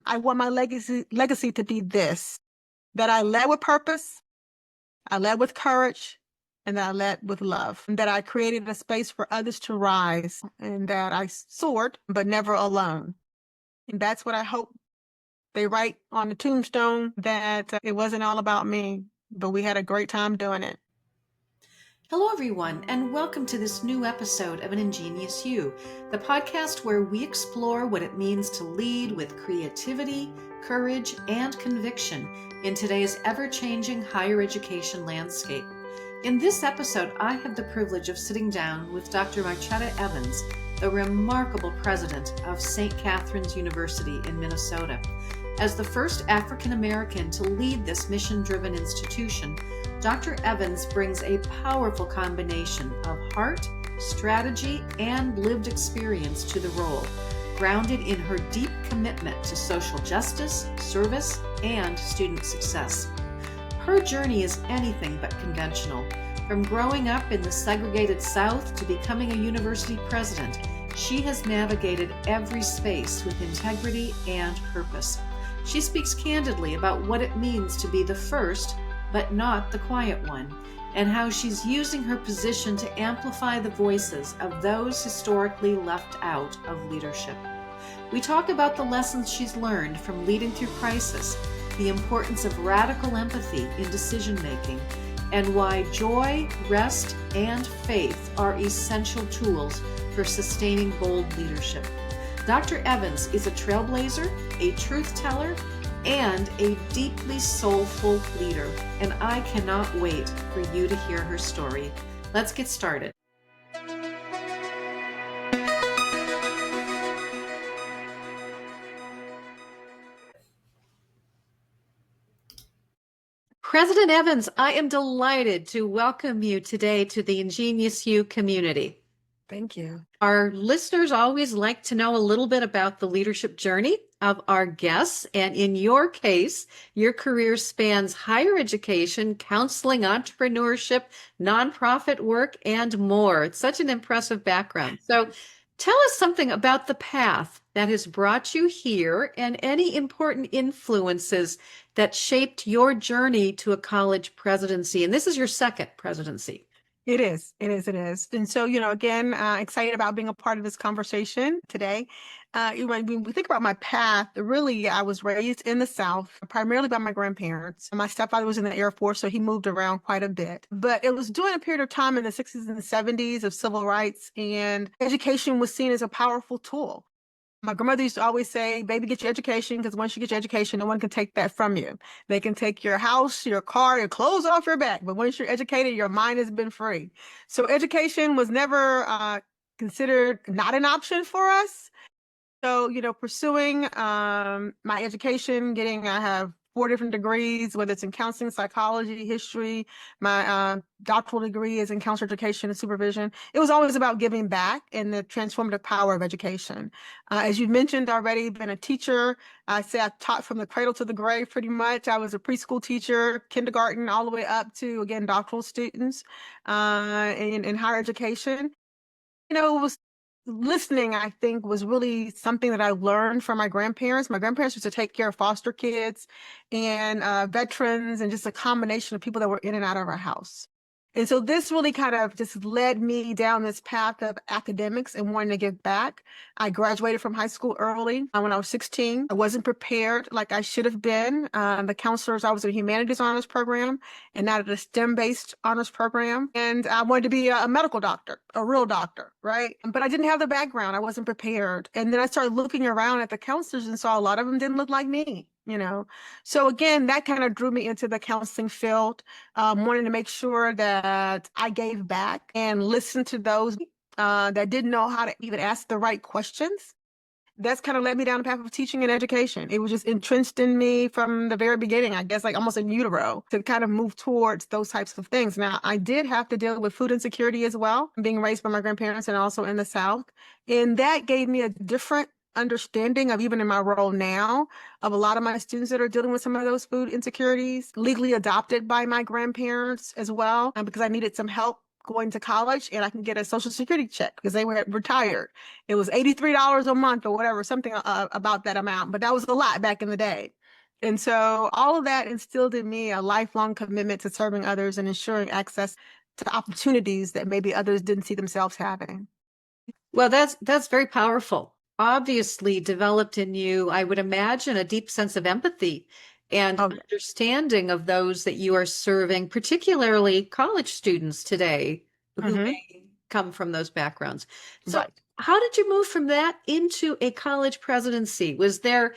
I want my legacy to be this, that I led with purpose, I led with courage, and that I led with love, and that I created a space for others to rise, and that I soared, but never alone. And that's what I hope they write on the tombstone, that it wasn't all about me, but we had a great time doing it. Hello, everyone, and welcome to this new episode of An Ingenious You, the podcast where we explore what it means to lead with creativity, courage, and conviction in today's ever-changing higher education landscape. In this episode, I have the privilege of sitting down with Dr. Marcheta Evans, the remarkable president of St. Catherine's University in Minnesota. As the first African American to lead this mission-driven institution, Dr. Evans brings a powerful combination of heart, strategy, and lived experience to the role, grounded in her deep commitment to social justice, service, and student success. Her journey is anything but conventional. From growing up in the segregated South to becoming a university president, she has navigated every space with integrity and purpose. She speaks candidly about what it means to be the first, but not the quiet one, and how she's using her position to amplify the voices of those historically left out of leadership. We talk about the lessons she's learned from leading through crisis, the importance of radical empathy in decision-making, and why joy, rest, and faith are essential tools for sustaining bold leadership. Dr. Evans is a trailblazer, a truth teller, and a deeply soulful leader, and I cannot wait for you to hear her story. Let's get started. President Evans, I am delighted to welcome you today to the Ingenious You community. Thank you. Our listeners always like to know a little bit about the leadership journey of our guests. And in your case, your career spans higher education, counseling, entrepreneurship, nonprofit work, and more. It's such an impressive background. So tell us something about the path that has brought you here and any important influences that shaped your journey to a college presidency. And this is your second presidency. It is. And so, again, excited about being a part of this conversation today. When we think about my path, really, I was raised in the South, primarily by my grandparents. My stepfather was in the Air Force, so he moved around quite a bit. But it was during a period of time in the 60s and the 70s of civil rights, and education was seen as a powerful tool. My grandmother used to always say, baby, get your education, because once you get your education, no one can take that from you. They can take your house, your car, your clothes off your back. But once you're educated, your mind has been free. So education was never considered not an option for us. So, pursuing my education, I have 4 different degrees, whether it's in counseling, psychology, history. My doctoral degree is in counselor education and supervision. It was always about giving back and the transformative power of education. As you mentioned already, been a teacher. I taught from the cradle to the grave pretty much. I was a preschool teacher, kindergarten, all the way up to, again, doctoral students in higher education. It was listening, I think, was really something that I learned from my grandparents. My grandparents used to take care of foster kids and veterans and just a combination of people that were in and out of our house. And so this really kind of just led me down this path of academics and wanting to give back. I graduated from high school early when I was 16. I wasn't prepared like I should have been. The counselors, I was in a humanities honors program and not at a STEM-based honors program. And I wanted to be a medical doctor, a real doctor, right? But I didn't have the background. I wasn't prepared. And then I started looking around at the counselors and saw a lot of them didn't look like me. So again, that kind of drew me into the counseling field, wanting to make sure that I gave back and listened to those that didn't know how to even ask the right questions. That's kind of led me down the path of teaching and education. It was just entrenched in me from the very beginning, I guess, like almost in utero, to kind of move towards those types of things. Now, I did have to deal with food insecurity as well, being raised by my grandparents and also in the South. And that gave me a different understanding of, even in my role now, of a lot of my students that are dealing with some of those food insecurities, legally adopted by my grandparents as well, because I needed some help going to college and I can get a Social Security check because they were retired. It was $83 a month or whatever, something about that amount, but that was a lot back in the day. And so all of that instilled in me a lifelong commitment to serving others and ensuring access to opportunities that maybe others didn't see themselves having. Well, that's very powerful. Obviously developed in you, I would imagine, a deep sense of empathy and Oh, understanding of those that you are serving, particularly college students today who hmm may come from those backgrounds. So, right. how did you move from that into a college presidency? Was there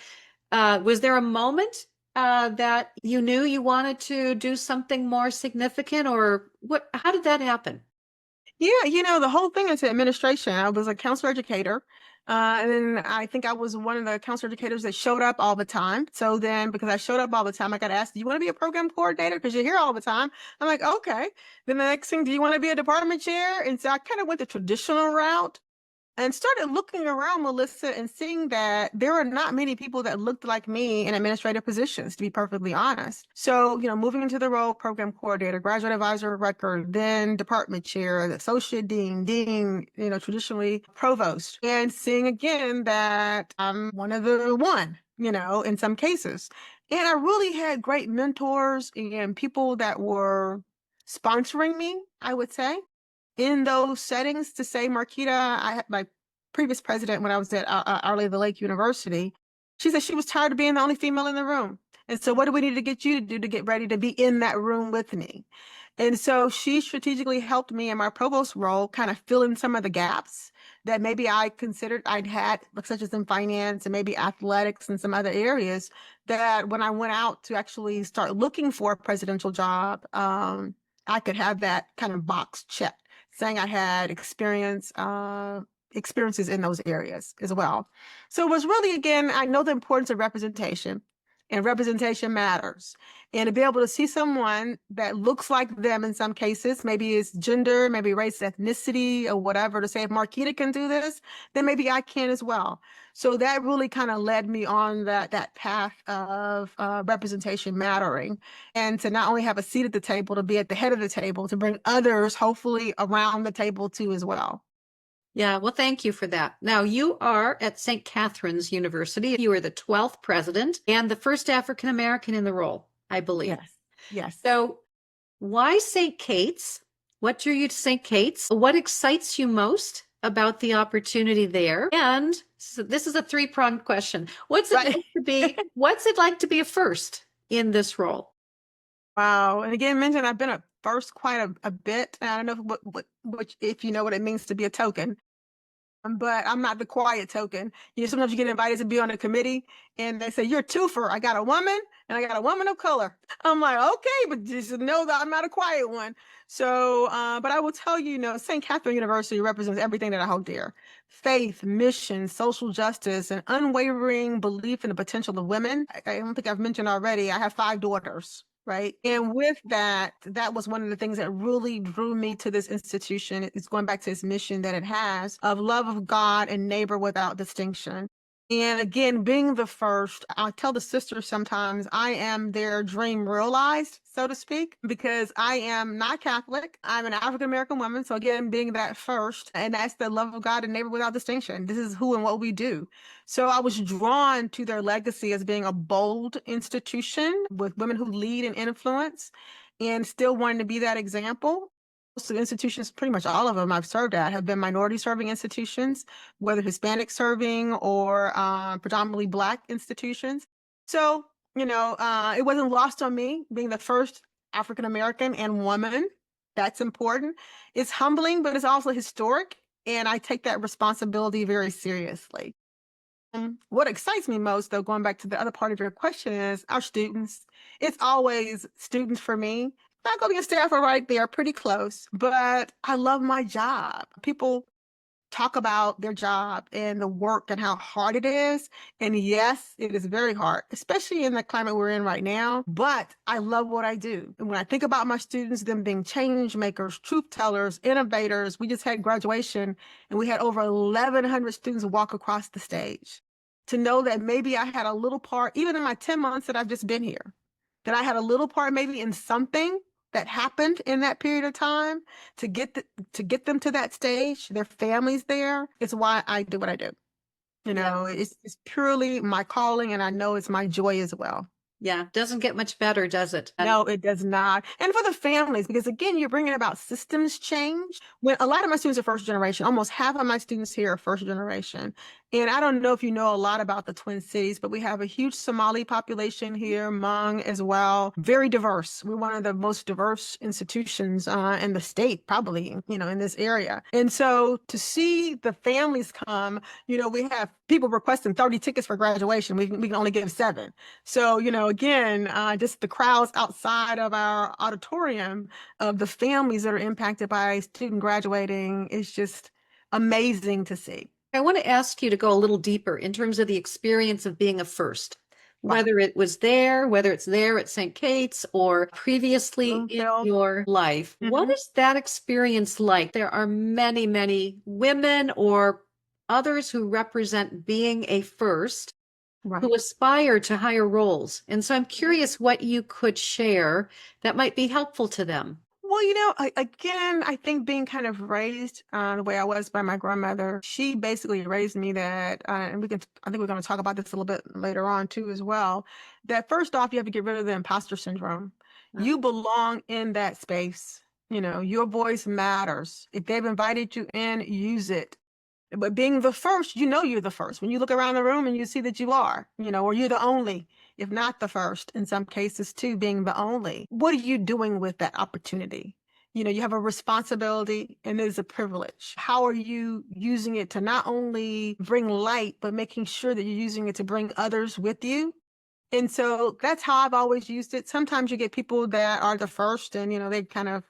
a moment that you knew you wanted to do something more significant, or what? How did that happen? Yeah, the whole thing is administration. I was a counselor educator. And then I think I was one of the counselor educators that showed up all the time. So then, because I showed up all the time, I got asked, "Do you want to be a program coordinator? Because you're here all the time." I'm like, "Okay." Then the next thing, "Do you want to be a department chair?" And so I kind of went the traditional route and started looking around, Melissa, and seeing that there are not many people that looked like me in administrative positions, to be perfectly honest. So, moving into the role, program coordinator, graduate advisor of record, then department chair, associate dean, traditionally provost, and seeing again that I'm one of the one, in some cases. And I really had great mentors and people that were sponsoring me, I would say in those settings to say, Marquita, I had my previous president when I was at Our Lady of the Lake University. She said she was tired of being the only female in the room. And so, what do we need to get you to do to get ready to be in that room with me? And so, she strategically helped me in my provost role kind of fill in some of the gaps that maybe I considered I'd had, such as in finance and maybe athletics and some other areas. That when I went out to actually start looking for a presidential job, I could have that kind of box checked saying I had experiences in those areas as well. So it was really, again, I know the importance of representation, and representation matters. And to be able to see someone that looks like them in some cases, maybe it's gender, maybe race, ethnicity, or whatever, to say if Marquita can do this, then maybe I can as well. So that really kind of led me on that path of representation mattering, and to not only have a seat at the table, to be at the head of the table, to bring others hopefully around the table too as well. Yeah, well, thank you for that. Now, you are at St. Catherine's University. You are the 12th president and the first African American in the role, I believe. Yes. Yes. So, why St. Kate's? What drew you to St. Kate's? What excites you most about the opportunity there? And so this is a three-pronged question. Right. What's it like to be a first in this role? Wow. And again, mentioned I've been a first quite a bit. And I don't know if you know what it means to be a token. But I'm not the quiet token. Sometimes you get invited to be on a committee and they say, "You're a twofer. I got a woman and I got a woman of color." I'm like, "Okay, but just know that I'm not a quiet one." So, but I will tell you, St. Catherine University represents everything that I hold dear: faith, mission, social justice, and unwavering belief in the potential of women. I don't think I've mentioned already, I have 5 daughters. Right. And with that, that was one of the things that really drew me to this institution. It's going back to its mission that it has of love of God and neighbor without distinction. And again, being the first, I tell the sisters sometimes I am their dream realized, so to speak, because I am not Catholic. I'm an African American woman. So again, being that first, and that's the love of God and neighbor without distinction. This is who and what we do. So I was drawn to their legacy as being a bold institution with women who lead and influence, and still wanting to be that example. Most of the institutions, pretty much all of them I've served at, have been minority serving institutions, whether Hispanic serving or predominantly Black institutions. So, it wasn't lost on me being the first African American and woman. That's important. It's humbling, but it's also historic. And I take that responsibility very seriously. What excites me most, though, going back to the other part of your question, is our students. It's always students for me. Faculty and staff are right there, pretty close, but I love my job. People talk about their job and the work and how hard it is. And yes, it is very hard, especially in the climate we're in right now. But I love what I do. And when I think about my students, them being change makers, truth tellers, innovators, we just had graduation and we had over 1,100 students walk across the stage. To know that maybe I had a little part, even in my 10 months that I've just been here, that I had a little part maybe in something that happened in that period of time to get them to that stage, their families there, is why I do what I do. Yeah. It's purely my calling, and I know it's my joy as well. Yeah. Doesn't get much better, does it? And No, it does not. And for the families, because again, you're bringing about systems change. When a lot of my students are first generation, almost half of my students here are first generation. And I don't know if you know a lot about the Twin Cities, but we have a huge Somali population here, Hmong as well. Very diverse. We're one of the most diverse institutions in the state, probably, in this area. And so to see the families come, we have people requesting 30 tickets for graduation. We can only give 7. So, again, just the crowds outside of our auditorium of the families that are impacted by a student graduating is just amazing to see. I want to ask you to go a little deeper in terms of the experience of being a first, Wow. whether whether it's there at St. Kate's or previously in Bloomfield. your life. What Hmm. is that experience like? There are many, many women or others who represent being a first Right. who aspire to higher roles. And so I'm curious what you could share that might be helpful to them. Well, again, I think being kind of raised the way I was by my grandmother, she basically raised me that, and I think we're going to talk about this a little bit later on too, as well, that first off, you have to get rid of the imposter syndrome. Uh, You belong in that space. Your voice matters. If they've invited you in, use it. But being the first, you're the first. When you look around the room and you see that you are, or you're the only, if not the first, in some cases too, being the only. What are you doing with that opportunity? You have a responsibility and there's a privilege. How are you using it to not only bring light, but making sure that you're using it to bring others with you? And so that's how I've always used it. Sometimes you get people that are the first and, they kind of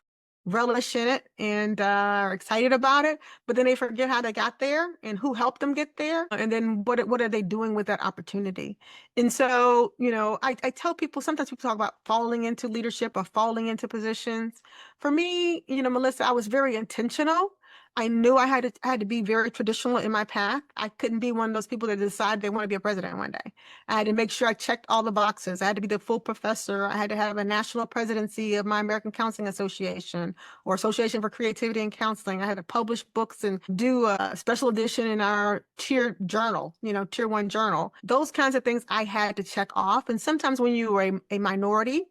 relish in it and are excited about it, but then they forget how they got there and who helped them get there. And then what are they doing with that opportunity? And so, I tell people, sometimes people talk about falling into leadership or falling into positions. For me, Melissa, I was very intentional. I knew I had to be very traditional in my path. I couldn't be one of those people that decide they want to be a president one day. I had to make sure I checked all the boxes. I had to be the full professor. I had to have a national presidency of my American Counseling Association or Association for Creativity and Counseling. I had to publish books and do a special edition in our tier journal, tier 1 journal. Those kinds of things I had to check off. And sometimes when you are a minority,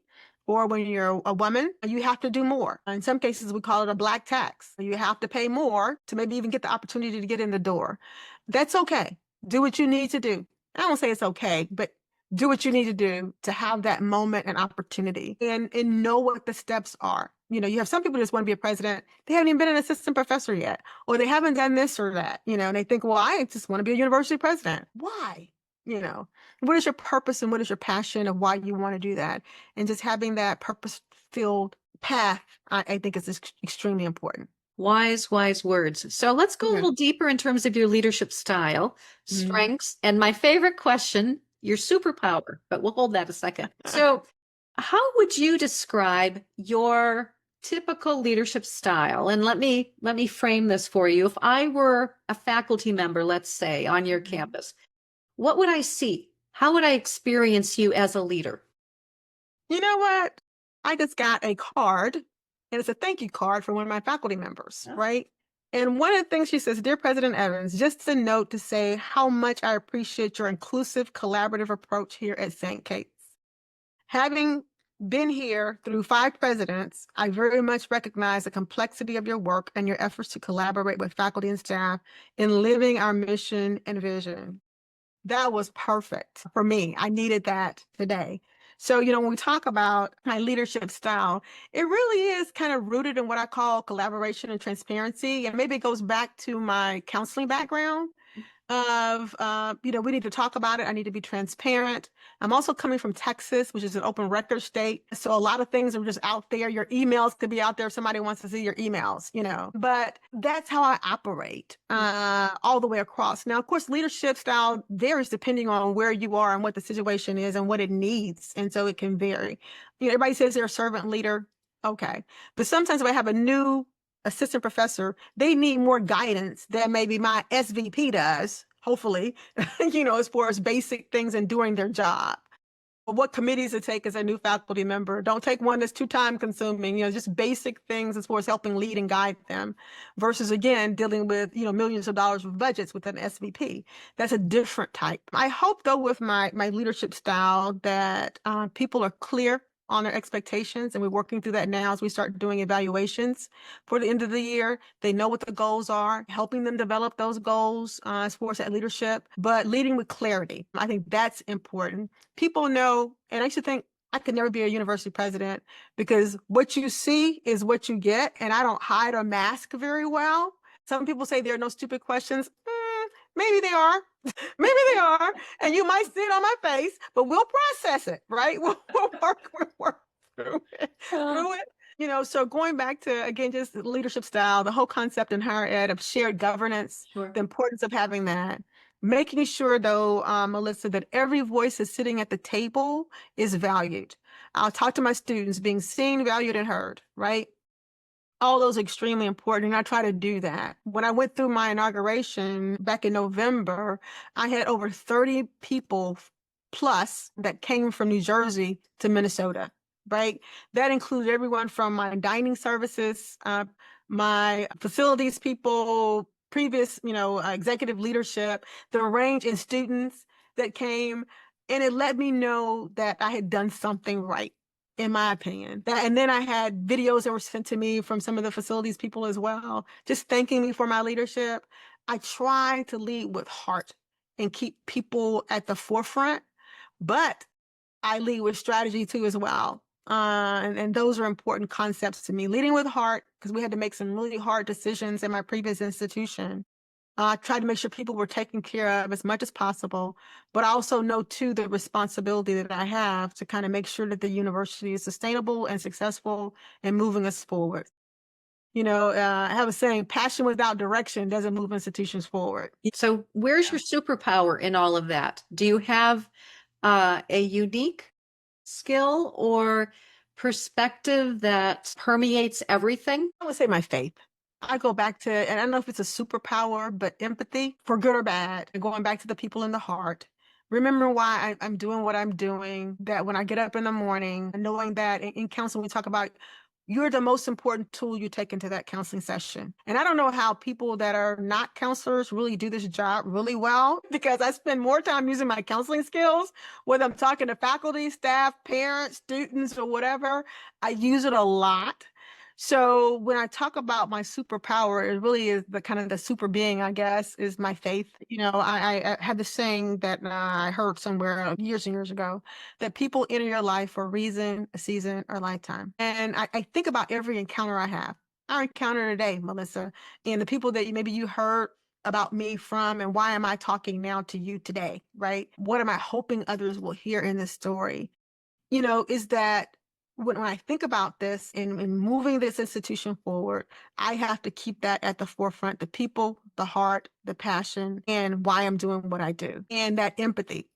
or when you're a woman, you have to do more. In some cases, we call it a black tax. You have to pay more to maybe even get the opportunity to get in the door. That's okay. Do what you need to do. I don't say it's okay, but do what you need to do to have that moment and opportunity and know what the steps are. You have some people who just want to be a president. They haven't even been an assistant professor yet, or they haven't done this or that, and they think, well, I just want to be a university president. Why? You know, what is your purpose and what is your passion of why you want to do that? And just having that purpose-filled path, I think is extremely important. Wise, wise words. So let's go a Yeah. little deeper in terms of your leadership style, Mhm. strengths, and my favorite question, your superpower, but we'll hold that a second. So, how would you describe your typical leadership style? And let me frame this for you. If I were a faculty member, let's say, on your campus, what would I see? How would I experience you as a leader? You know what? I just got a card, and it's a thank you card from one of my faculty members, Oh. right? And one of the things she says, Dear President Evans, just a note to say how much I appreciate your inclusive, collaborative approach here at St. Kate's. Having been here through 5 presidents, I very much recognize the complexity of your work and your efforts to collaborate with faculty and staff in living our mission and vision. That was perfect for me. I needed that today. So, when we talk about my leadership style, it really is kind of rooted in what I call collaboration and transparency. And maybe it goes back to my counseling background of, we need to talk about it. I need to be transparent. I'm also coming from Texas, which is an open record state. So a lot of things are just out there. Your emails could be out there if somebody wants to see your emails, but that's how I operate all the way across. Now, of course, leadership style varies depending on where you are and what the situation is and what it needs. And so it can vary. Everybody says they're a servant leader. Okay. But sometimes if I have a new assistant professor, they need more guidance than maybe my SVP does, hopefully, as far as basic things and doing their job. what committees to take as a new faculty member. Don't take one that's too time consuming, just basic things as far as helping lead and guide them versus, again, dealing with, millions of dollars of budgets with an SVP. That's a different type. I hope, though, with my leadership style that people are clear on their expectations, and we're working through that now as we start doing evaluations for the end of the year. They know what the goals are, helping them develop those goals as far as that leadership, but leading with clarity. I think that's important. People know, and I used to think I could never be a university president because what you see is what you get, and I don't hide or mask very well. Some people say there are no stupid questions. Maybe they are. Maybe they are. And you might see it on my face, but we'll process it, right? We'll work through it. So going back to, again, just leadership style, the whole concept in higher ed of shared governance, Sure. the importance of having that, making sure, though, Melissa, that every voice is sitting at the table is valued. I'll talk to my students, being seen, valued, and heard, right? All those are extremely important, and I try to do that. When I went through my inauguration back in November, I had over 30 people plus that came from New Jersey to Minnesota, right? That included everyone from my dining services, my facilities people, previous, executive leadership, the range in students that came, and it let me know that I had done something right, in my opinion. And then I had videos that were sent to me from some of the facilities people as well, just thanking me for my leadership. I try to lead with heart and keep people at the forefront, but I lead with strategy too as well. And those are important concepts to me. Leading with heart, because we had to make some really hard decisions in my previous institution. I tried to make sure people were taken care of as much as possible, but I also know, too, the responsibility that I have to kind of make sure that the university is sustainable and successful and moving us forward. I have a saying, passion without direction doesn't move institutions forward. So where's your superpower in all of that? Do you have a unique skill or perspective that permeates everything? I would say my faith. I go back to, and I don't know if it's a superpower, but empathy, for good or bad, and going back to the people in the heart. Remember why I'm doing what I'm doing, that when I get up in the morning, knowing that in counseling, we talk about you're the most important tool you take into that counseling session. And I don't know how people that are not counselors really do this job really well, because I spend more time using my counseling skills, whether I'm talking to faculty, staff, parents, students, or whatever. I use it a lot. So when I talk about my superpower, it really is the kind of the super being, I guess, is my faith. I had this saying that I heard somewhere years and years ago, that people enter your life for a reason, a season, or a lifetime. And I think about every encounter I have. Our encounter today, Melissa, and the people that maybe you heard about me from, and why am I talking now to you today, right? What am I hoping others will hear in this story? Is that when I think about this and moving this institution forward, I have to keep that at the forefront, the people, the heart, the passion, and why I'm doing what I do. And that empathy,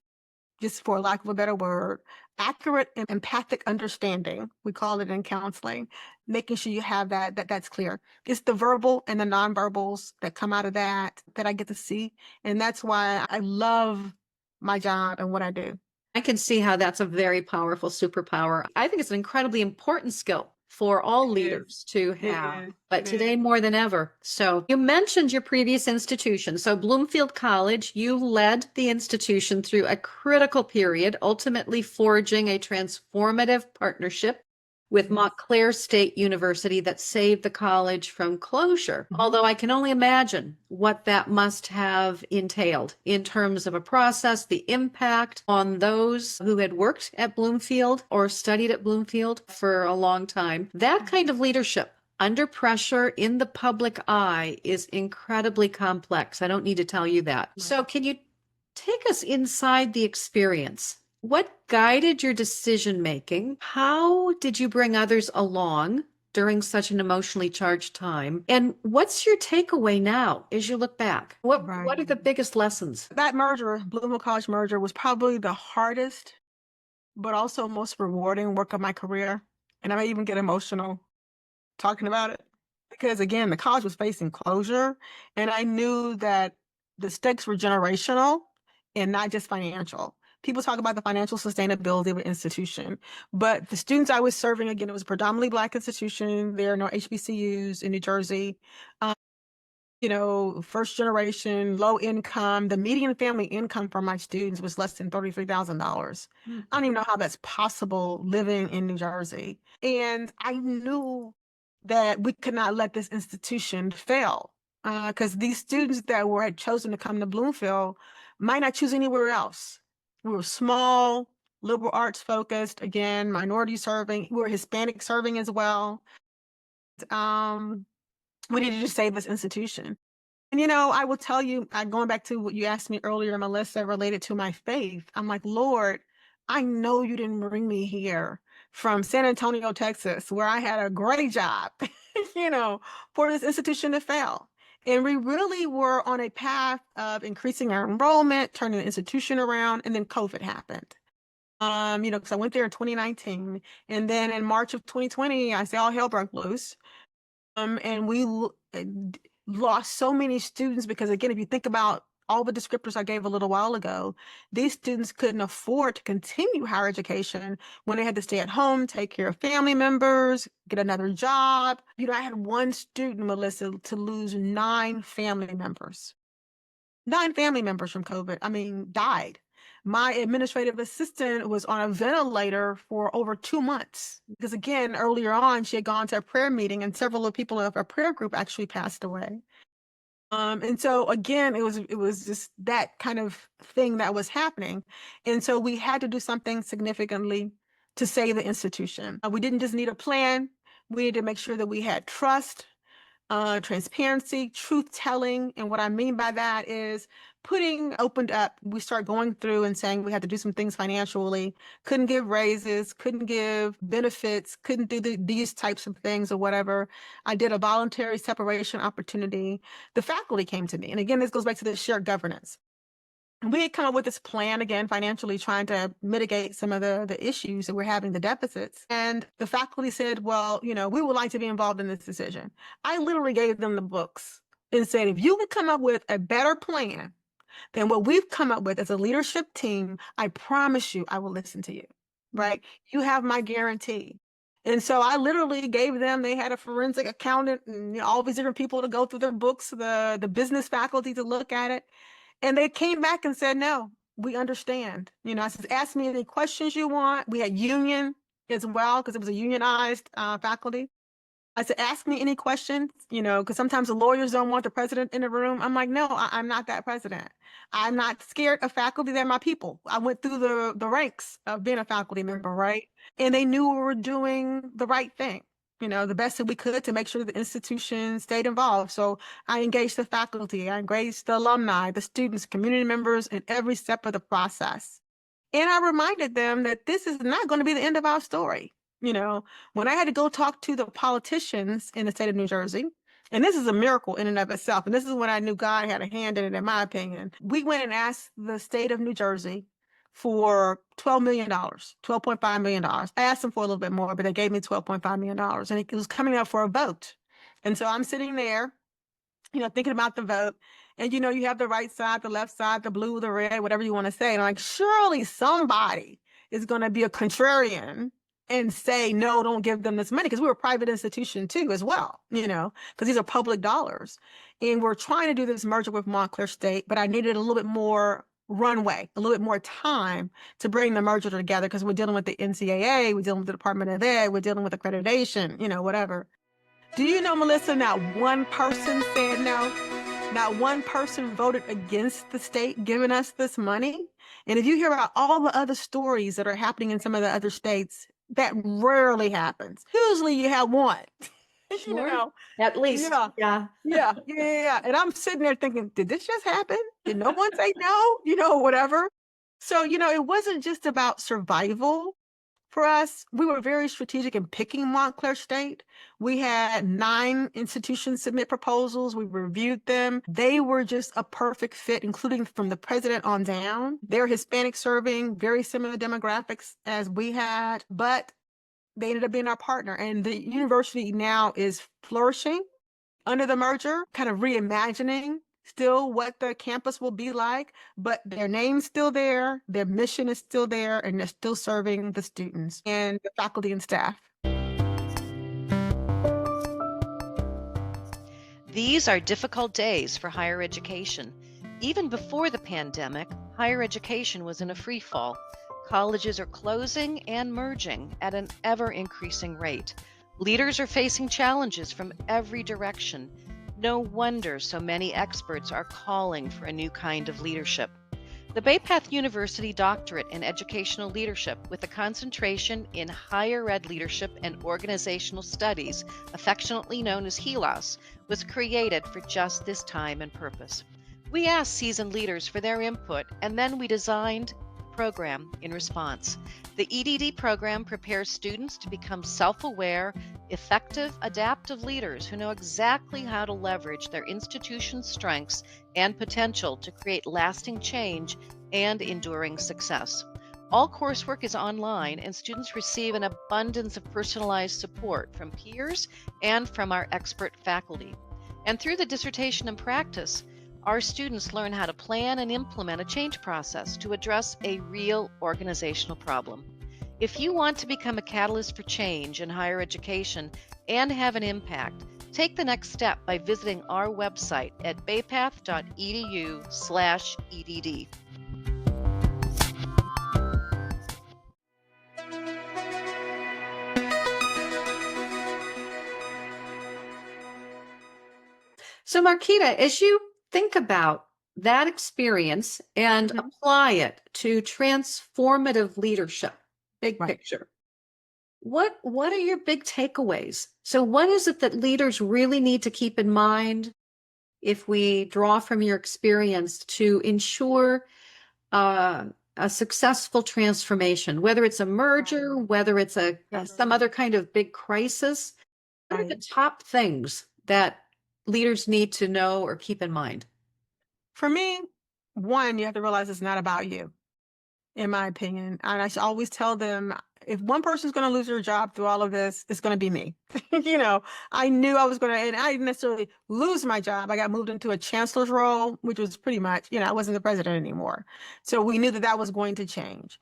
just for lack of a better word, accurate and empathic understanding, we call it in counseling, making sure you have that's clear. It's the verbal and the nonverbals that come out of that I get to see. And that's why I love my job and what I do. I can see how that's a very powerful superpower. I think it's an incredibly important skill for all leaders to have, but today more than ever. So you mentioned your previous institution. So Bloomfield College, you led the institution through a critical period, ultimately forging a transformative partnership with Montclair State University that saved the college from closure. Although I can only imagine what that must have entailed in terms of a process, the impact on those who had worked at Bloomfield or studied at Bloomfield for a long time. That kind of leadership under pressure in the public eye is incredibly complex. I don't need to tell you that. So can you take us inside the experience? What guided your decision making? How did you bring others along during such an emotionally charged time? And what's your takeaway now as you look back? What are the biggest lessons? That merger, Bloomfield College merger, was probably the hardest, but also most rewarding work of my career. And I may even get emotional talking about it, because again, the college was facing closure, and I knew that the stakes were generational and not just financial. people talk about the financial sustainability of an institution, but the students I was serving, again, it was a predominantly Black institution. There are no HBCUs in New Jersey. Um, first generation, low income. The median family income for my students was less than $33,000. I don't even know how that's possible living in New Jersey. And I knew that we could not let this institution fail because these students that had chosen to come to Bloomfield might not choose anywhere else. We were small, liberal arts focused, again, minority serving. We were Hispanic serving as well. Um, we needed to save this institution. And I will tell you, going back to what you asked me earlier, Melissa, related to my faith, I'm like, Lord, I know you didn't bring me here from San Antonio, Texas, where I had a great job, for this institution to fail. And we really were on a path of increasing our enrollment, turning the institution around, and then COVID happened. Because I went there in 2019, and then in March of 2020, I say all hell broke loose. And we lost so many students because, again, if you think about all the descriptors I gave a little while ago, these students couldn't afford to continue higher education when they had to stay at home, take care of family members, get another job. I had one student, Melissa, to lose 9 family members. 9 family members from COVID, died. My administrative assistant was on a ventilator for over 2 months because, again, earlier on, she had gone to a prayer meeting and several of the people of our prayer group actually passed away. And so, again, it was just that kind of thing that was happening. And so we had to do something significantly to save the institution. We didn't just need a plan. We needed to make sure that we had trust, transparency, truth telling. And what I mean by that is opened up, we start going through and saying we had to do some things financially, couldn't give raises, couldn't give benefits, couldn't do these types of things or whatever. I did a voluntary separation opportunity. The faculty came to me. And again, this goes back to the shared governance. We had come up with this plan, again, financially trying to mitigate some of the issues that we're having, the deficits. And the faculty said, well, we would like to be involved in this decision. I literally gave them the books and said, if you could come up with a better plan than what we've come up with as a leadership team, I promise you, I will listen to you, right? You have my guarantee. And so I literally gave them, they had a forensic accountant and all these different people to go through their books, the business faculty to look at it. And they came back and said, no, we understand. I said, ask me any questions you want. We had union as well, because it was a unionized faculty. I said, ask me any questions, because sometimes the lawyers don't want the president in the room. I'm like, no, I'm not that president. I'm not scared of faculty. They're my people. I went through the ranks of being a faculty member, right? And they knew we were doing the right thing, the best that we could to make sure the institution stayed involved. So I engaged the faculty, I engaged the alumni, the students, community members in every step of the process. And I reminded them that this is not going to be the end of our story. When I had to go talk to the politicians in the state of New Jersey, and this is a miracle in and of itself, and this is when I knew God had a hand in it, in my opinion. We went and asked the state of New Jersey for $12 million, $12.5 million. I asked them for a little bit more, but they gave me $12.5 million, and it was coming up for a vote. And so I'm sitting there, thinking about the vote. And, you have the right side, the left side, the blue, the red, whatever you want to say. And I'm like, surely somebody is going to be a contrarian and say, no, don't give them this money. Because we're a private institution too, as well, because these are public dollars. And we're trying to do this merger with Montclair State, but I needed a little bit more runway, a little bit more time to bring the merger together, because we're dealing with the NCAA, we're dealing with the Department of Ed, we're dealing with accreditation, whatever. Do you know, Melissa, not one person said no? Not one person voted against the state giving us this money? And if you hear about all the other stories that are happening in some of the other states, that rarely happens. Usually you have one. Sure. At least. Yeah. And I'm sitting there thinking, did this just happen? Did no one say no? Whatever. So, it wasn't just about survival. For us, we were very strategic in picking Montclair State. We had 9 institutions submit proposals. We reviewed them. They were just a perfect fit, including from the president on down. They're Hispanic serving, very similar demographics as we had, but they ended up being our partner. And the university now is flourishing under the merger, kind of reimagining still what the campus will be like, but their name's still there, their mission is still there, and they're still serving the students and the faculty and staff. These are difficult days for higher education. Even before the pandemic, higher education was in a free fall. Colleges are closing and merging at an ever-increasing rate. Leaders are facing challenges from every direction. No wonder so many experts are calling for a new kind of leadership. The Bay Path University Doctorate in Educational Leadership with a concentration in Higher Ed Leadership and Organizational Studies, affectionately known as HELOS, was created for just this time and purpose. We asked seasoned leaders for their input, and then we designed a program in response. The EDD program prepares students to become self-aware, effective, adaptive leaders who know exactly how to leverage their institution's strengths and potential to create lasting change and enduring success. All coursework is online, and students receive an abundance of personalized support from peers and from our expert faculty. And through the dissertation and practice, our students learn how to plan and implement a change process to address a real organizational problem. If you want to become a catalyst for change in higher education and have an impact, take the next step by visiting our website at baypath.edu/EDD. So, Marcheta, as you think about that experience and apply it to transformative leadership, big picture, what are your big takeaways? So what is it that leaders really need to keep in mind if we draw from your experience to ensure a successful transformation, whether it's a merger, whether it's some other kind of big crisis? What are the top things that leaders need to know or keep in mind? For me, one, you have to realize it's not about you, in my opinion. And I should always tell them, if one person's going to lose their job through all of this, it's going to be me. I knew I was going to, and I didn't necessarily lose my job. I got moved into a chancellor's role, which was pretty much, I wasn't the president anymore. So we knew that that was going to change.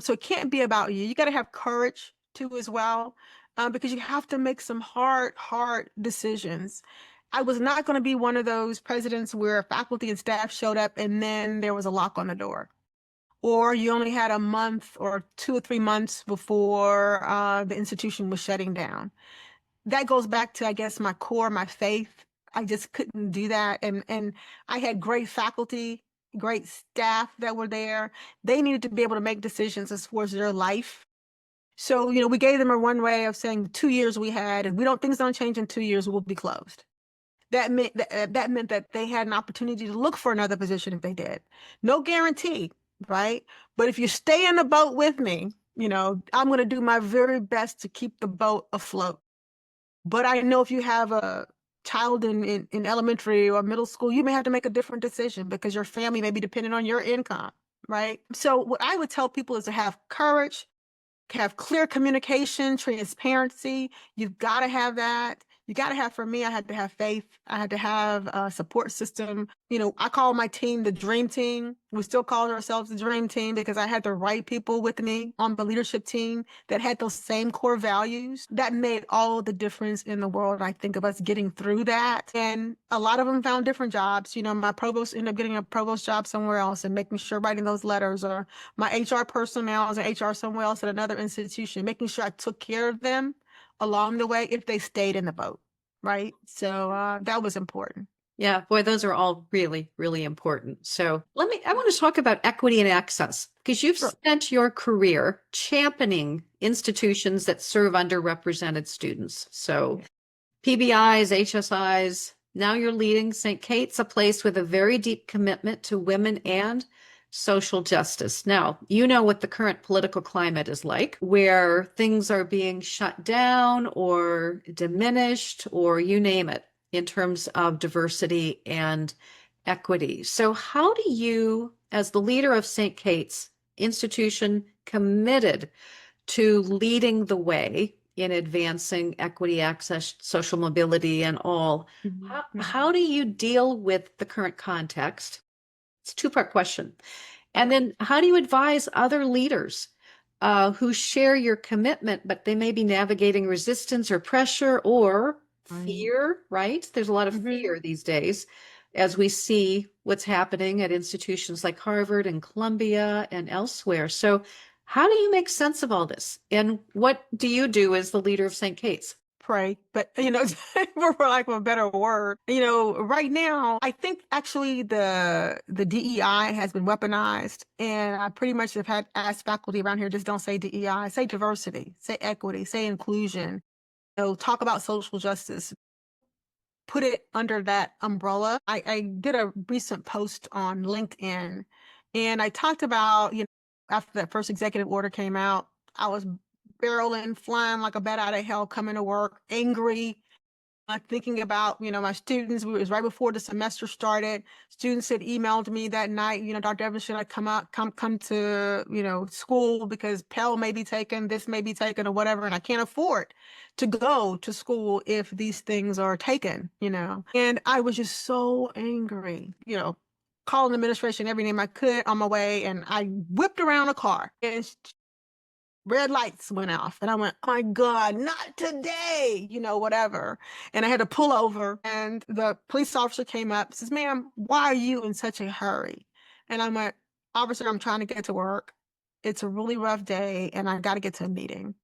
So it can't be about you. You got to have courage too, as well, because you have to make some hard decisions. I was not going to be one of those presidents where faculty and staff showed up and then there was a lock on the door, or you only had a month or 2 or 3 months before the institution was shutting down. That goes back to, I guess, my core, my faith. I just couldn't do that. And I had great faculty, great staff that were there. They needed to be able to make decisions as far as their life. So, we gave them a runway of saying 2 years we had, and things don't change in 2 years, we'll be closed. That meant that they had an opportunity to look for another position if they did. No guarantee, right? But if you stay in the boat with me, I'm going to do my very best to keep the boat afloat. But I know if you have a child in elementary or middle school, you may have to make a different decision because your family may be dependent on your income, right? So what I would tell people is to have courage, have clear communication, transparency. You've got to have that. You got to have, for me, I had to have faith. I had to have a support system. I call my team the dream team. We still call ourselves the dream team because I had the right people with me on the leadership team that had those same core values. That made all the difference in the world. I think of us getting through that. And a lot of them found different jobs. My provost ended up getting a provost job somewhere else and making sure writing those letters, or my HR person now is an HR somewhere else at another institution, making sure I took care of them along the way if they stayed in the boat, right? So that was important. Yeah, boy, those are all really, really important. So I want to talk about equity and access, because you've spent your career championing institutions that serve underrepresented students. So PBIs, HSIs, now you're leading St. Kate's, a place with a very deep commitment to women and social justice. Now, you know what the current political climate is like, where things are being shut down or diminished, or you name it, in terms of diversity and equity. So how do you, as the leader of St. Kate's, institution committed to leading the way in advancing equity, access, social mobility, and all. Mhm. How do you deal with the current context? It's a two-part question. And then how do you advise other leaders who share your commitment, but they may be navigating resistance or pressure or Right. fear, right? There's a lot of Mhm. fear these days as we see what's happening at institutions like Harvard and Columbia and elsewhere. So how do you make sense of all this? And what do you do as the leader of St. Kate's? Pray, but for lack of a better word, right now, I think actually the DEI has been weaponized, and I pretty much have had asked faculty around here, just don't say DEI, say diversity, say equity, say inclusion, talk about social justice, put it under that umbrella. I did a recent post on LinkedIn, and I talked about, after that first executive order came out, I was barreling, flying like a bat out of hell, coming to work, angry, thinking about, my students. It was right before the semester started. Students had emailed me that night, Dr. Evans, should I come to, school because Pell may be taken, this may be taken or whatever, and I can't afford to go to school if these things are taken. And I was just so angry, calling the administration every name I could on my way, and I whipped around a car and red lights went off, and I went, oh my God, not today, whatever. And I had to pull over, and the police officer came up, says, ma'am, why are you in such a hurry? And I went, officer, I'm trying to get to work. It's a really rough day, and I got to get to a meeting.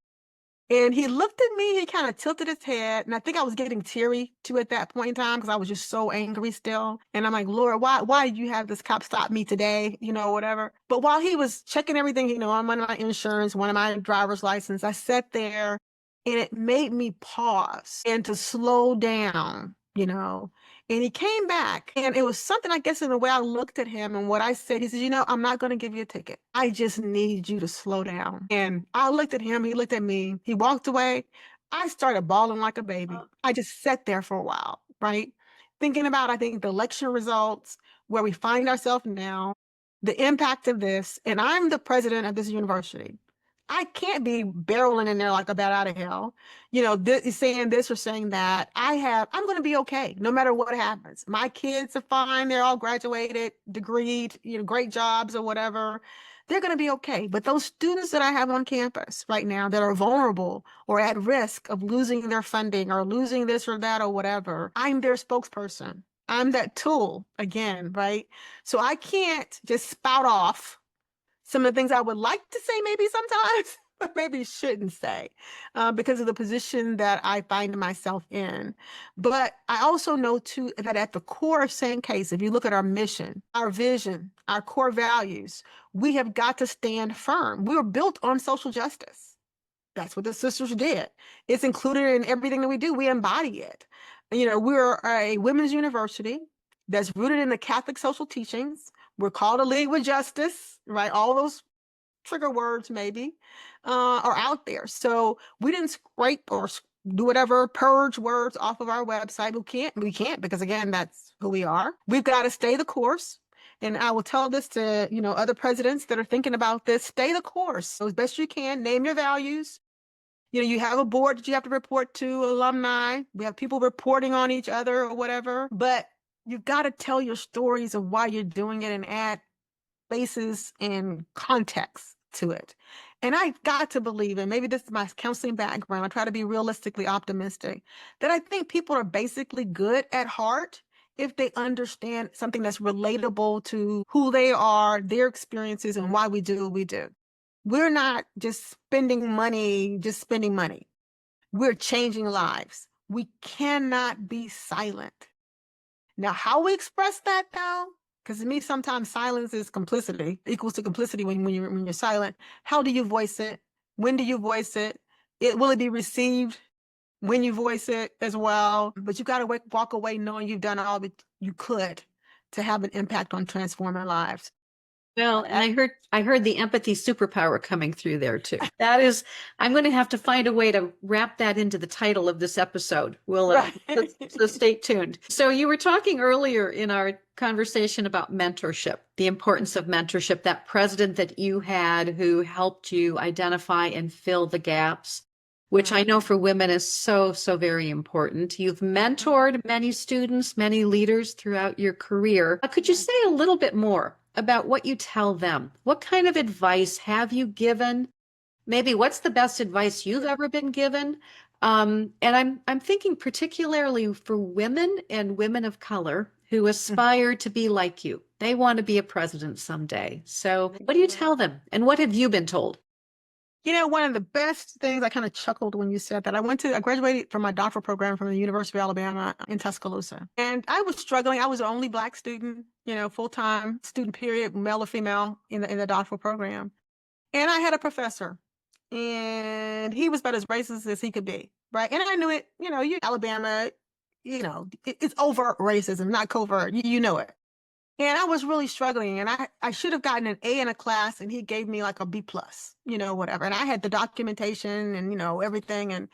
And he looked at me, he kind of tilted his head, and I think I was getting teary too at that point in time because I was just so angry still. And I'm like, Lord, why did you have this cop stop me today? Whatever. But while he was checking everything, on one of my insurance, one of my driver's license, I sat there, and it made me pause and to slow down. And he came back, and it was something, I guess, in the way I looked at him and what I said. He said, I'm not going to give you a ticket. I just need you to slow down. And I looked at him, he looked at me, he walked away. I started bawling like a baby. I just sat there for a while, right? Thinking about, I think, the election results, where we find ourselves now, the impact of this. And I'm the president of this university. I can't be barreling in there like a bat out of hell, saying this or saying that. I'm going to be okay no matter what happens. My kids are fine. They're all graduated, degreed, great jobs or whatever. They're going to be okay. But those students that I have on campus right now that are vulnerable or at risk of losing their funding or losing this or that or whatever, I'm their spokesperson. I'm that tool again, right? So I can't just spout off some of the things I would like to say maybe sometimes, but maybe shouldn't say because of the position that I find myself in. But I also know too that at the core of St. Case, if you look at our mission, our vision, our core values, we have got to stand firm. We were built on social justice. That's what the sisters did. It's included in everything that we do. We embody it. We're a women's university that's rooted in the Catholic social teachings. We're called to lead with justice, right? All those trigger words maybe are out there. So we didn't scrape or do whatever, purge words off of our website. We can't because again, that's who we are. We've got to stay the course. And I will tell this to, other presidents that are thinking about this, stay the course. So as best you can, name your values. You have a board that you have to report to, alumni. We have people reporting on each other or whatever, but you've got to tell your stories of why you're doing it and add faces and context to it. And I've got to believe, and maybe this is my counseling background, I try to be realistically optimistic, that I think people are basically good at heart if they understand something that's relatable to who they are, their experiences, and why we do what we do. We're not just spending money, just spending money. We're changing lives. We cannot be silent. Now, how we express that though, because to me, sometimes silence is complicity, equals to complicity when you're silent. How do you voice it? When do you voice it? Will it be received when you voice it as well? But you got to walk away knowing you've done all that you could to have an impact on transforming lives. Well, and I heard the empathy superpower coming through there too. That is, I'm going to have to find a way to wrap that into the title of this episode. Right. So stay tuned. So you were talking earlier in our conversation about mentorship, the importance of mentorship, that president that you had who helped you identify and fill the gaps. which I know for women is so, so very important. You've mentored many students, many leaders throughout your career. Could you say a little bit more about what you tell them? What kind of advice have you given? Maybe what's the best advice you've ever been given? And I'm thinking particularly for women and women of color who aspire to be like you. They want to be a president someday. So what do you tell them? And what have you been told? One of the best things, I kind of chuckled when you said that. I graduated from my doctoral program from the University of Alabama in Tuscaloosa. And I was struggling. I was the only Black student, full-time student period, male or female in the doctoral program. And I had a professor, and he was about as racist as he could be, right? And I knew it, you Alabama, it's overt racism, not covert. You know it. And I was really struggling, and I should have gotten an A in a class, and he gave me like a B plus, whatever. And I had the documentation and, everything. And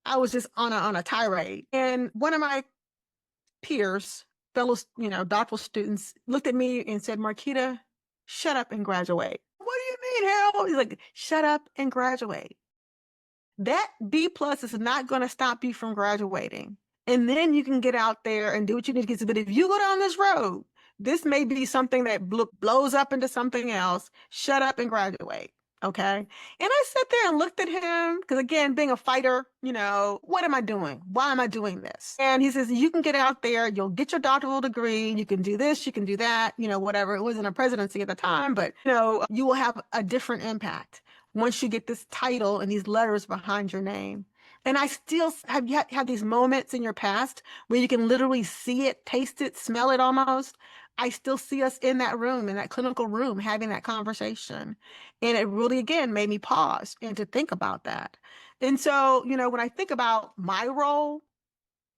I was just on a tirade. And one of my peers, fellow, doctoral students, looked at me and said, Marquita, shut up and graduate. What do you mean, Harold? He's like, shut up and graduate. That B plus is not going to stop you from graduating. And then you can get out there and do what you need to get. But if you go down this road, this may be something that blows up into something else. Shut up and graduate. Okay. And I sat there and looked at him because, again, being a fighter, what am I doing? Why am I doing this? And he says, you can get out there, you'll get your doctoral degree, you can do this, you can do that, whatever. It wasn't a presidency at the time, but, you will have a different impact once you get this title and these letters behind your name. And I still have these moments in your past where you can literally see it, taste it, smell it almost. I still see us in that room, in that clinical room, having that conversation. And it really, again, made me pause and to think about that. And so, when I think about my role,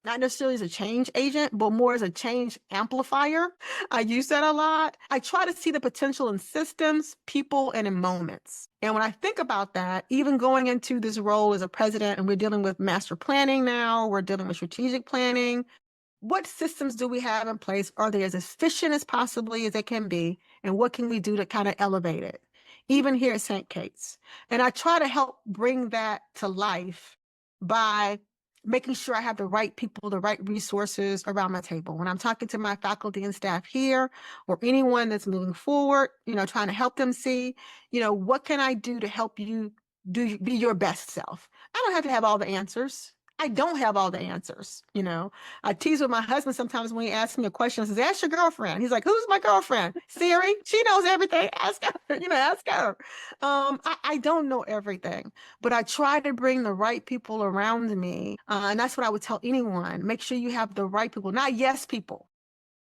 not necessarily as a change agent, but more as a change amplifier. I use that a lot. I try to see the potential in systems, people, and in moments. And when I think about that, even going into this role as a president, and we're dealing with master planning now, we're dealing with strategic planning. What systems do we have in place? Are they as efficient as possibly as they can be? And what can we do to kind of elevate it? Even here at St. Kate's. And I try to help bring that to life by making sure I have the right people, the right resources around my table. When I'm talking to my faculty and staff here, or anyone that's moving forward, trying to help them see, what can I do to help you be your best self? I don't have to have all the answers. I don't have all the answers. I tease with my husband sometimes when he asks me a question. I says, ask your girlfriend. He's like, who's my girlfriend? Siri. She knows everything. Ask her, ask her. I don't know everything, but I try to bring the right people around me. And that's what I would tell anyone. Make sure you have the right people, not yes people.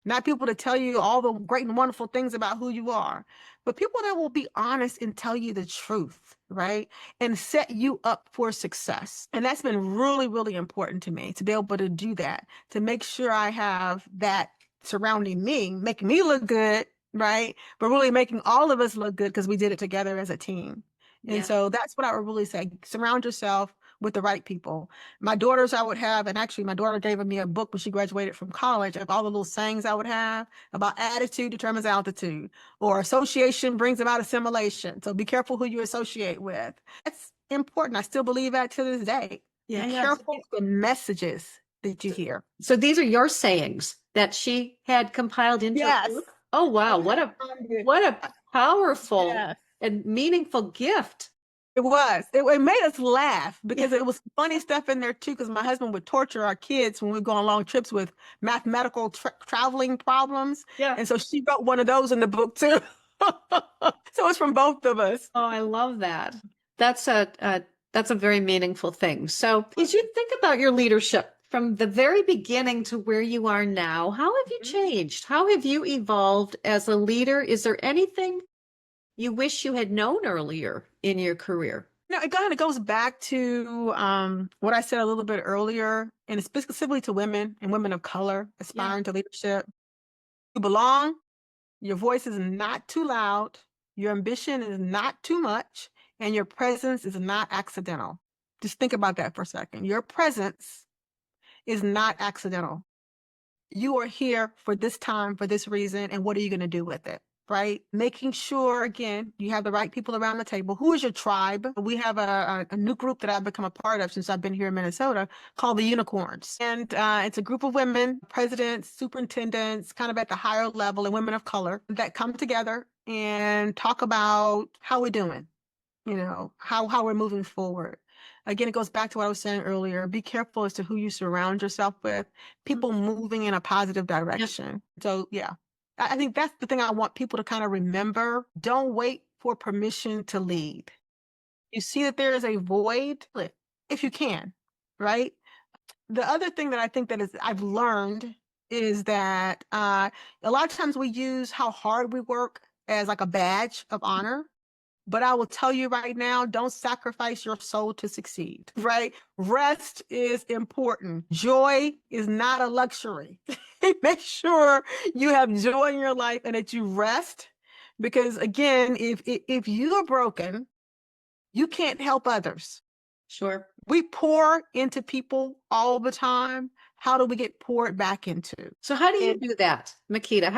Not people to tell you all the great and wonderful things about who you are, but people that will be honest and tell you the truth, right? And set you up for success. And that's been really, really important to me to be able to do that, to make sure I have that surrounding me, making me look good, right? But really making all of us look good because we did it together as a team. And so that's what I would really say. Surround yourself with the right people. My daughters, I would have, and actually my daughter gave me a book when she graduated from college of all the little sayings I would have about attitude determines altitude, or association brings about assimilation. So be careful who you associate with. That's important. I still believe that to this day. Yeah, be careful the messages that you hear. So these are your sayings that she had compiled into a book? Oh, wow. What a powerful and meaningful gift. It was. It made us laugh because it was funny stuff in there too. Because my husband would torture our kids when we go on long trips with mathematical traveling problems. Yeah. And so she wrote one of those in the book too. So it's from both of us. Oh, I love that. That's a very meaningful thing. So as you think about your leadership from the very beginning to where you are now, how have you changed? How have you evolved as a leader? Is there anything you wish you had known earlier in your career? It kind of goes back to what I said a little bit earlier, and specifically to women and women of color aspiring to leadership. You belong. Your voice is not too loud. Your ambition is not too much, and your presence is not accidental. Just think about that for a second. Your presence is not accidental. You are here for this time, for this reason, and what are you going to do with it? right? Making sure, again, you have the right people around the table. Who is your tribe? We have a new group that I've become a part of since I've been here in Minnesota called the Unicorns. And it's a group of women, presidents, superintendents, kind of at the higher level, and women of color that come together and talk about how we're doing, how we're moving forward. Again, it goes back to what I was saying earlier. Be careful as to who you surround yourself with. People moving in a positive direction. So yeah, I think that's the thing I want people to kind of remember. Don't wait for permission to lead. You see that there is a void, if you can, right? The other thing that I think I've learned is that a lot of times we use how hard we work as like a badge of honor. But I will tell you right now, don't sacrifice your soul to succeed, right? Rest is important. Joy is not a luxury. Make sure you have joy in your life and that you rest. Because again, if you are broken, you can't help others. Sure. We pour into people all the time. How do we get poured back into? So how do you do that, Makita?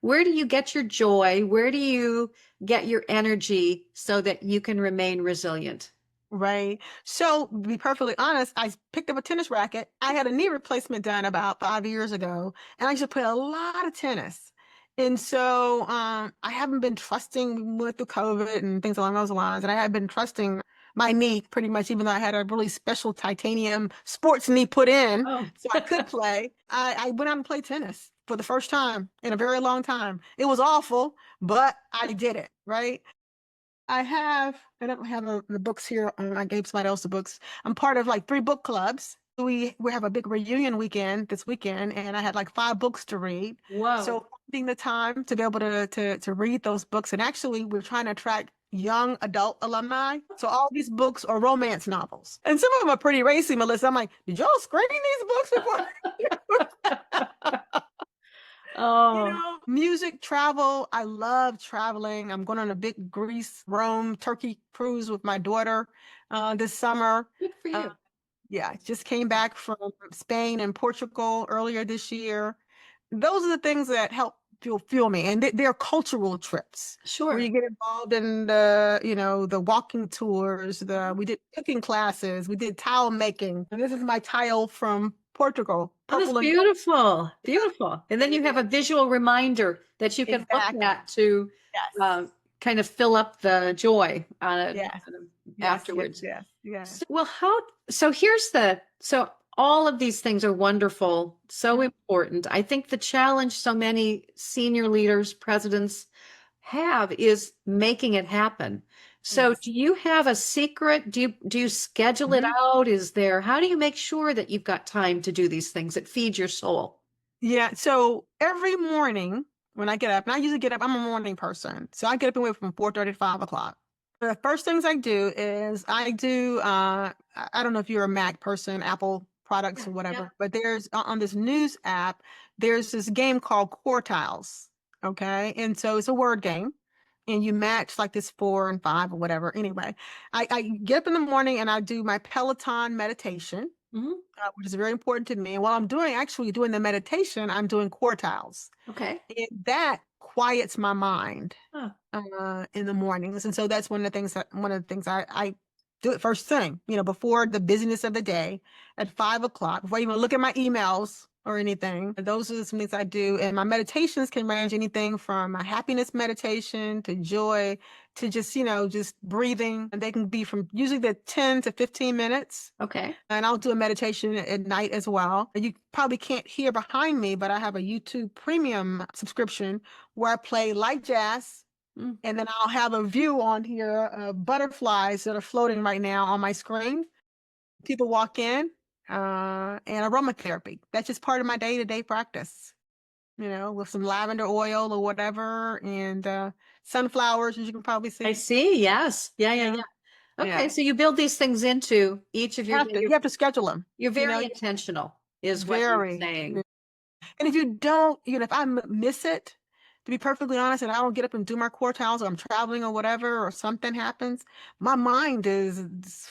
Where do you get your joy? Where do you get your energy so that you can remain resilient? Right. So, to be perfectly honest, I picked up a tennis racket. I had a knee replacement done about 5 years ago, and I used to play a lot of tennis. And so, I haven't been trusting with the COVID and things along those lines. And I had been trusting my knee pretty much, even though I had a really special titanium sports knee put in, so I could play. I went out and played tennis for the first time in a very long time. It was awful, but I did it, right? I don't have the books here. I gave somebody else the books. I'm part of like 3 book clubs. We have a big reunion weekend this weekend, and I had like 5 books to read. Whoa. So finding the time to be able to read those books. And actually, we're trying to attract young adult alumni. So all these books are romance novels. And some of them are pretty racy, Melissa. I'm like, did y'all screen these books before? Oh, Music, travel. I love traveling. I'm going on a big Greece, Rome, Turkey cruise with my daughter this summer. good for you. Yeah, just came back from Spain and Portugal earlier this year. Those are the things that help fuel me, and they're cultural trips where Sure. you get involved in the walking tours. We did cooking classes. We did tile making. And this is my tile from Portugal. Oh, that's Purple and beautiful. Beautiful. And then you have a visual reminder that you can Exactly. look at to Yes. kind of fill up the joy on it Yes. afterwards. Yes. So all of these things are wonderful, so important. I think the challenge so many senior leaders, presidents have is making it happen. So Yes. do you have a secret? Do you schedule it out? How do you make sure that you've got time to do these things that feed your soul? Yeah. So every morning when I get up, and I usually get up, I'm a morning person. So I get up and wait from 4:30 to 5 o'clock. The first things I do is I don't know if you're a Mac person, Apple products or whatever, but there's on this news app, there's this game called Quartiles. Okay. And so it's a word game. And you match like this 4 and 5 or whatever. Anyway, I get up in the morning and I do my Peloton meditation, which is very important to me. And while I'm actually doing the meditation, I'm doing quartiles. Okay. And that quiets my mind Huh. in the mornings. And so that's one of the things I do it first thing, before the busyness of the day at 5 o'clock, before I even look at my emails or anything. Those are some things I do. And my meditations can range anything from a happiness meditation to joy to just breathing. And they can be from usually the 10 to 15 minutes. Okay. And I'll do a meditation at night as well. You probably can't hear behind me, but I have a YouTube premium subscription where I play light jazz. And then I'll have a view on here of butterflies that are floating right now on my screen. People walk in, and aromatherapy. That's just part of my day-to-day practice, with some lavender oil or whatever, and sunflowers, as you can probably see. I see. Yes. Yeah. Okay. Yeah. So you build these things into each of your You have to schedule them. You're very intentional, is what you're saying. And if you don't, if I miss it, to be perfectly honest, and I don't get up and do my quartiles, or I'm traveling or whatever, or something happens, my mind is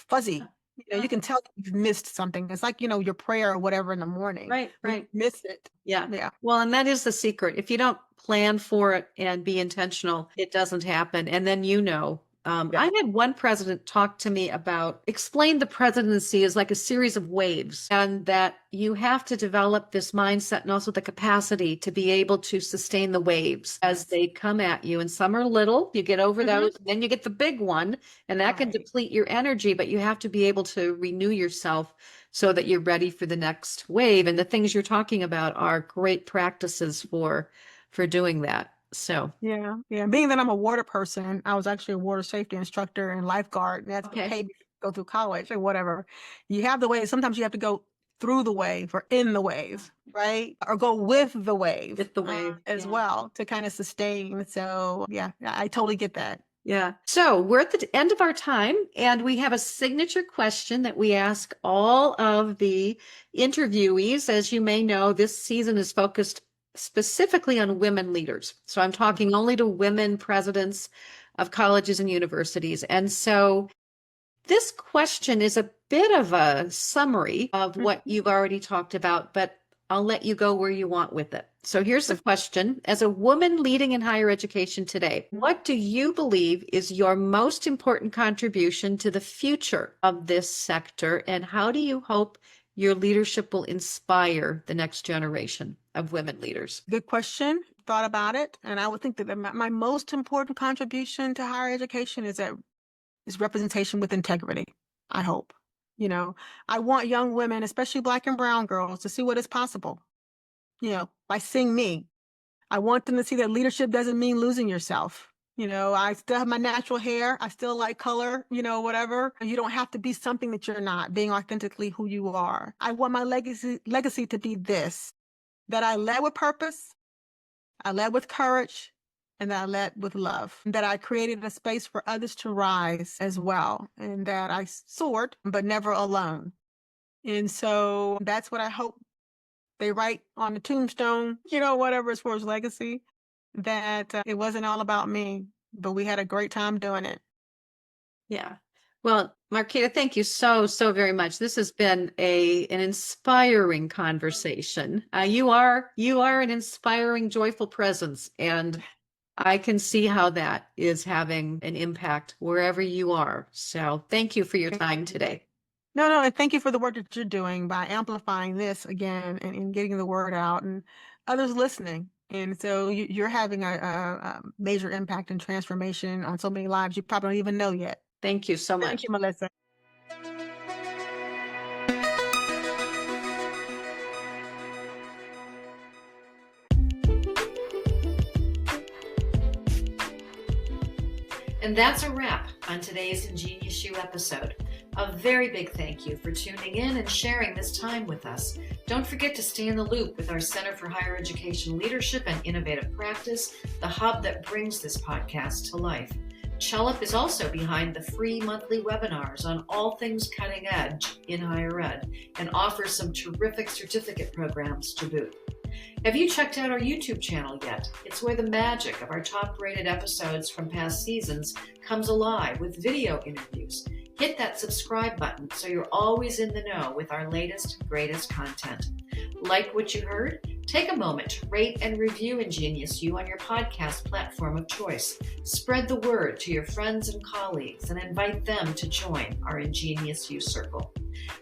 fuzzy. You can tell you've missed something. It's like, your prayer or whatever in the morning. Right, You right. miss it. Yeah. Yeah. Well, and that is the secret. If you don't plan for it and be intentional, it doesn't happen. And then Yeah. I had one president talk to me about explain the presidency as like a series of waves, and that you have to develop this mindset and also the capacity to be able to sustain the waves as they come at you. And some are little, you get over those, then you get the big one, and that can Right. deplete your energy, but you have to be able to renew yourself so that you're ready for the next wave. And the things you're talking about are great practices for doing that. So, Yeah. Yeah. Being that I'm a water person, I was actually a water safety instructor and lifeguard, and that's okay. paid to go through college or whatever. You have the wave. Sometimes you have to go through the wave or in the wave, right? Or go with the wave With the wave. as well to kind of sustain. So yeah, I totally get that. Yeah. So we're at the end of our time, and we have a signature question that we ask all of the interviewees. As you may know, this season is focused specifically on women leaders. So I'm talking only to women presidents of colleges and universities. And so this question is a bit of a summary of what you've already talked about, but I'll let you go where you want with it. So here's the question. As a woman leading in higher education today, what do you believe is your most important contribution to the future of this sector? And how do you hope your leadership will inspire the next generation of women leaders? Good question. Thought about it. And I would think that my most important contribution to higher education is representation with integrity, I hope. I want young women, especially Black and brown girls, to see what is possible, by seeing me. I want them to see that leadership doesn't mean losing yourself. I still have my natural hair. I still like color, whatever. You don't have to be something that you're not, being authentically who you are. I want my legacy to be this, that I led with purpose, I led with courage, and that I led with love, that I created a space for others to rise as well, and that I soared, but never alone. And so that's what I hope they write on the tombstone, whatever, as far as legacy, that it wasn't all about me, but we had a great time doing it. Yeah. Well, Marcheta, thank you so, so very much. This has been an inspiring conversation. You are an inspiring, joyful presence, and I can see how that is having an impact wherever you are. So thank you for your time today. No, and thank you for the work that you're doing by amplifying this again and getting the word out and others listening. And so you're having a major impact and transformation on so many lives you probably don't even know yet. Thank you so much. Thank you, Melissa. And that's a wrap on today's IngenioUs episode. A very big thank you for tuning in and sharing this time with us. Don't forget to stay in the loop with our Center for Higher Education Leadership and Innovative Practice, the hub that brings this podcast to life. CHELUP is also behind the free monthly webinars on all things cutting edge in higher ed and offers some terrific certificate programs to boot. Have you checked out our YouTube channel yet? It's where the magic of our top-rated episodes from past seasons comes alive with video interviews. Hit that subscribe button so you're always in the know with our latest, greatest content. Like what you heard? Take a moment to rate and review IngenioUs on your podcast platform of choice. Spread the word to your friends and colleagues and invite them to join our IngenioUs circle.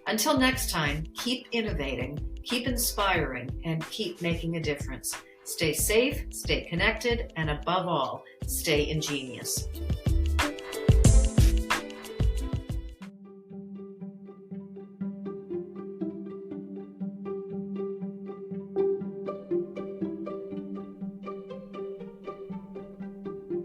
Until next time, keep innovating, keep inspiring, and keep making a difference. Stay safe, stay connected, and above all, stay ingenious.